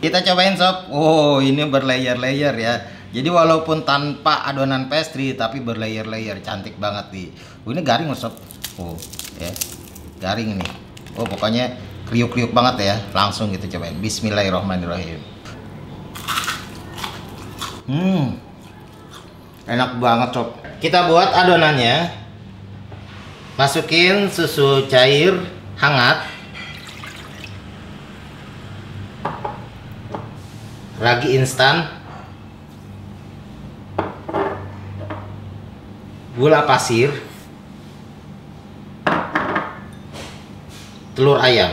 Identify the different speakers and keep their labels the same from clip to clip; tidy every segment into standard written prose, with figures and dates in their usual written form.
Speaker 1: Kita cobain sob. Oh, ini berlayer-layer ya. Jadi walaupun tanpa adonan pastry tapi berlayer-layer, cantik banget nih. Oh, ini garing loh sob. Oh, ya. Garing ini. Oh, pokoknya kriuk-kriuk banget ya. Langsung kita cobain. Bismillahirrahmanirrahim. Enak banget sob. Kita buat adonannya. Masukin susu cair hangat, ragi instan, gula pasir, telur ayam.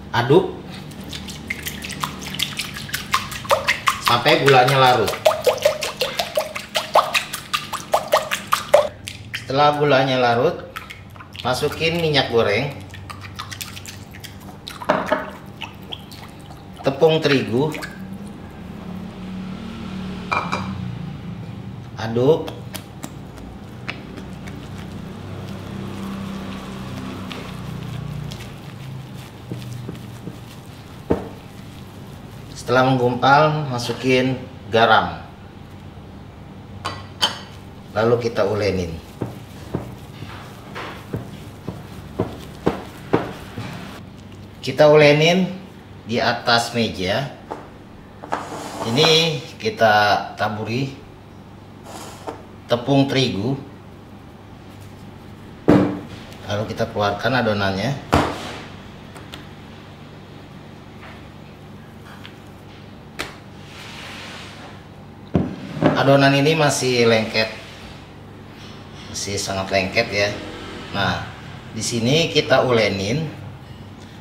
Speaker 1: Aduk sampai gulanya larut. Setelah gulanya larut, masukin minyak goreng, tepung terigu, aduk, setelah menggumpal masukin garam, lalu kita ulenin. Kita ulenin di atas meja. Ini kita taburi tepung terigu, lalu kita keluarkan adonannya. Adonan ini masih lengket, masih sangat lengket ya. Nah, di sini kita ulenin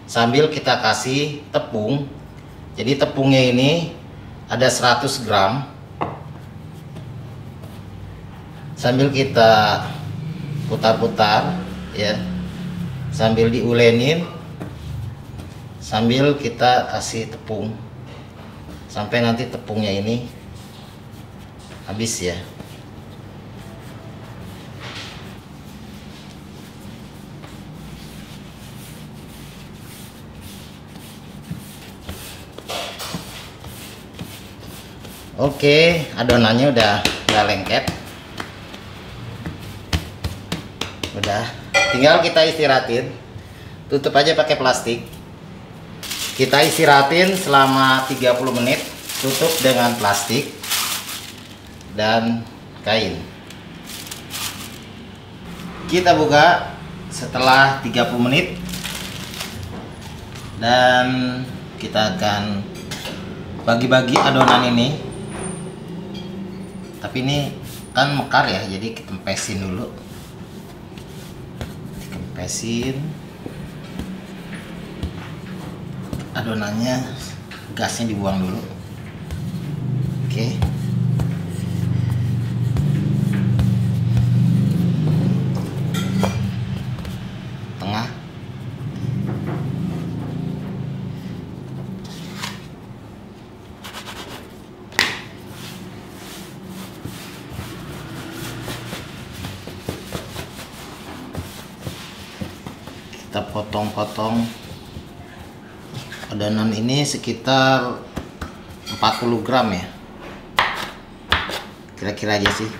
Speaker 1: sambil kita kasih tepung. Jadi tepungnya ini ada 100 gram. Sambil kita putar-putar ya, sambil diulenin, sambil kita kasih tepung sampai nanti tepungnya ini habis ya. Oke, adonannya udah lengket. Udah, tinggal kita istirahatin. Tutup aja pakai plastik. Kita istirahatin selama 30 menit. Tutup dengan plastik dan kain. Kita buka setelah 30 menit dan kita akan bagi-bagi adonan ini. Tapi ini kan mekar ya, jadi kita kempesin dulu. Dikempesin adonannya, gasnya dibuang dulu. Oke. Tengah. Kita potong-potong adonan ini sekitar 40 gram ya, kira-kira aja sih.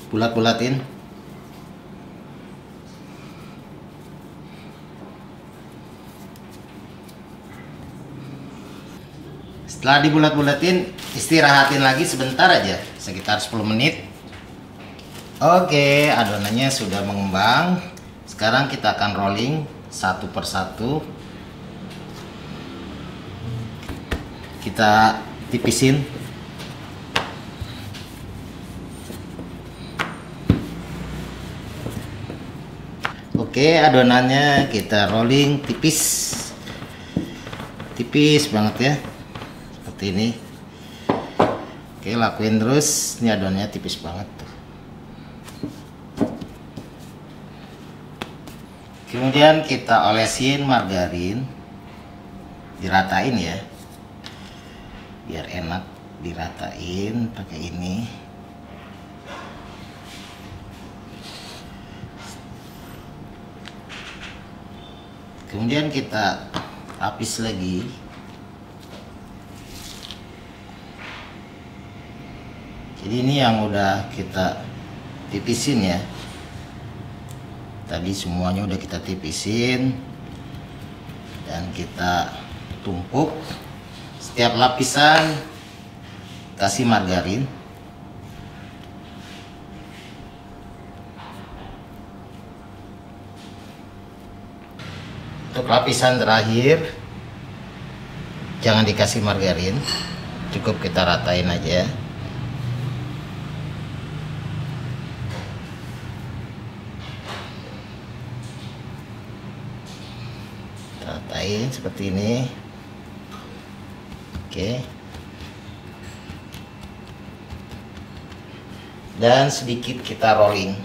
Speaker 1: Bulat-bulatin. Setelah dibulat-bulatin, istirahatin lagi sebentar aja, sekitar 10 menit. Oke, adonannya sudah mengembang. Sekarang kita akan rolling satu persatu. Kita tipisin. Oke, adonannya kita rolling tipis. Tipis banget ya. Seperti ini. Oke, lakuin terus. Ini adonannya tipis banget tuh. Kemudian kita olesin margarin, diratain ya, biar enak diratain pakai ini. Kemudian kita lapis lagi. Jadi ini yang udah kita tipisin ya. Tadi semuanya udah kita tipisin dan kita tumpuk. Setiap lapisan kasih margarin. Untuk lapisan terakhir jangan dikasih margarin, cukup kita ratain aja. Ratain seperti ini. Oke. Dan sedikit kita rolling.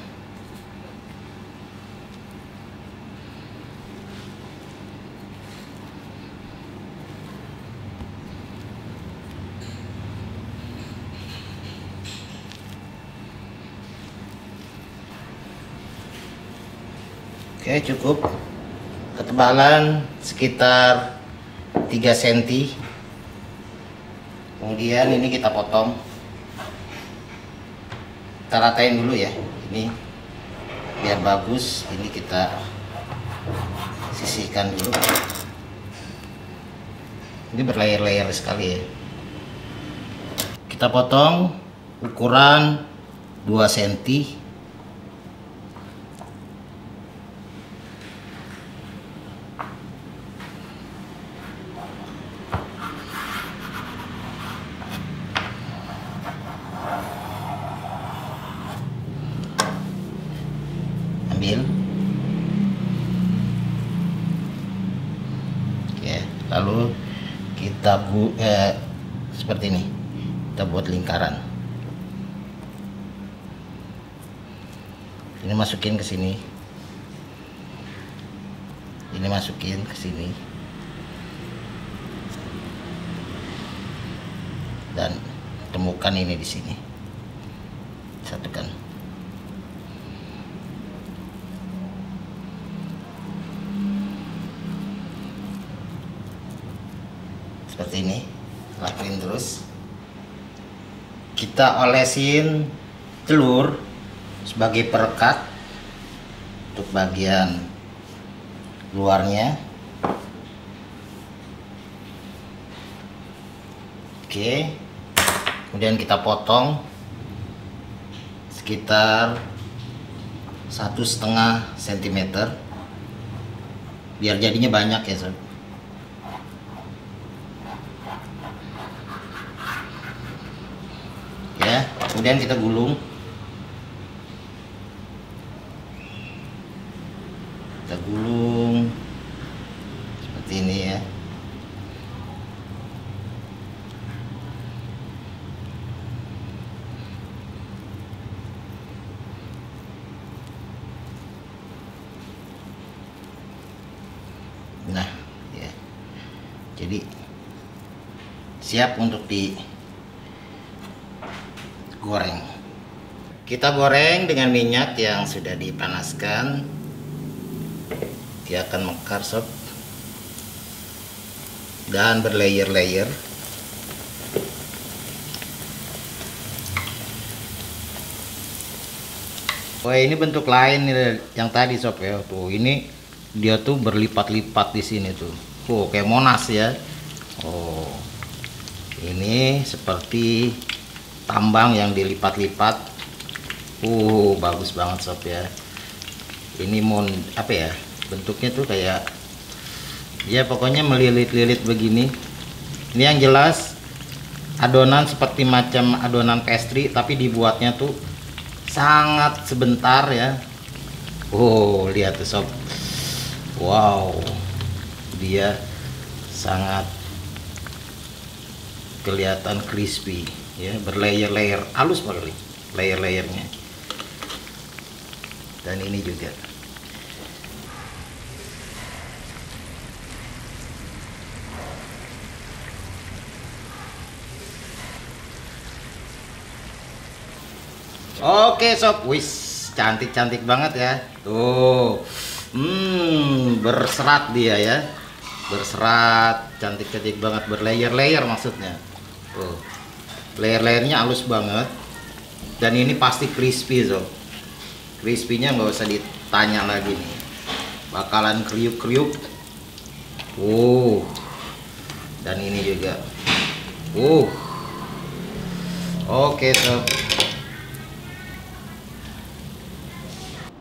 Speaker 1: Oke, cukup. Ketebalan sekitar 3 cm. Kemudian ini kita potong. Kita ratain dulu ya. Ini biar bagus. Ini kita sisihkan dulu. Ini berlayer-layer sekali ya. Kita potong ukuran 2 cm. Oke, lalu kita seperti ini, kita buat lingkaran. Ini masukin ke sini, ini masukin ke sini, dan temukan ini di sini, satukan. Seperti ini, lakuin terus. Kita olesin telur sebagai perekat untuk bagian luarnya. Oke, kemudian kita potong sekitar 1,5 cm biar jadinya banyak ya sob. Ya, kemudian kita gulung. Kita gulung seperti ini ya. Nah, ya. Jadi siap untuk digoreng. Kita goreng dengan minyak yang sudah dipanaskan. Dia akan mekar sob dan berlayer-layer. Wah, ini bentuk lain yang tadi sob ya. Tuh, ini dia tuh berlipat-lipat di sini tuh. Oh, kayak Monas ya. Oh, ini seperti tambang yang dilipat-lipat. Bagus banget sob ya. Ini apa ya? Bentuknya tuh kayak ya pokoknya melilit-lilit begini. Ini yang jelas adonan seperti macam adonan pastry, tapi dibuatnya tuh sangat sebentar ya. Lihat tuh sob. Wow, dia sangat kelihatan crispy ya, berlayer-layer, halus sekali layer-layernya. Dan ini juga Oke sob, wis cantik-cantik banget ya. Tuh, berserat dia ya, berserat, cantik-cantik banget, berlayer-layer maksudnya. Tuh, layer-layernya halus banget. Dan ini pasti crispy sob. Crispy-nya nggak usah ditanya lagi nih, bakalan kriuk-kriuk. Dan ini juga. Oke sob.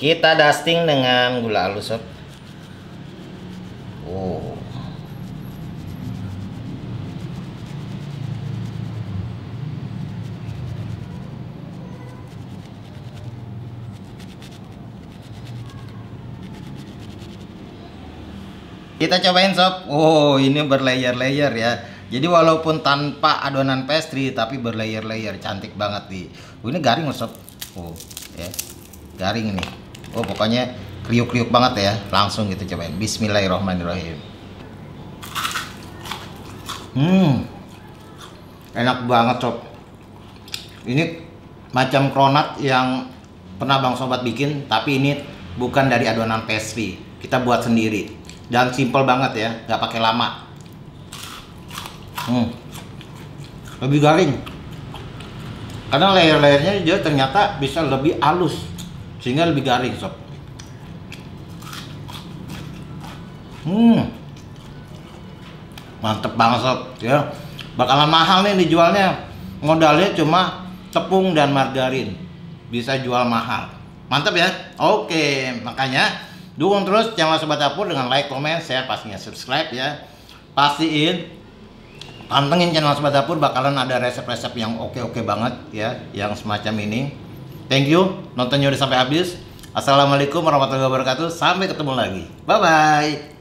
Speaker 1: Kita dusting dengan gula halus sob. Kita cobain sob. Ini berlayer-layer ya. Jadi walaupun tanpa adonan pastry tapi berlayer-layer, cantik banget nih. Ini garing loh sob. Ya. Garing ini. Pokoknya kriuk-kriuk banget ya. Langsung kita cobain. Bismillahirrahmanirrahim. Enak banget sob. Ini macam cronut yang pernah Bang Sobat bikin, tapi ini bukan dari adonan pastry. Kita buat sendiri. Dan simple banget ya, nggak pakai lama. Lebih garing. Karena layer-layernya dia ternyata bisa lebih halus, sehingga lebih garing sob. Mantep banget sob ya. Bakalan mahal nih dijualnya. Modalnya cuma tepung dan margarin, bisa jual mahal. Mantap ya. Oke, makanya dukung terus channel Sobat Dapur dengan like, comment, share, pastinya subscribe ya. Pastiin pantengin channel Sobat Dapur, bakalan ada resep-resep yang oke-oke banget ya, yang semacam ini. Thank you nontonnya udah sampai habis. Assalamualaikum warahmatullahi wabarakatuh. Sampai ketemu lagi. Bye bye.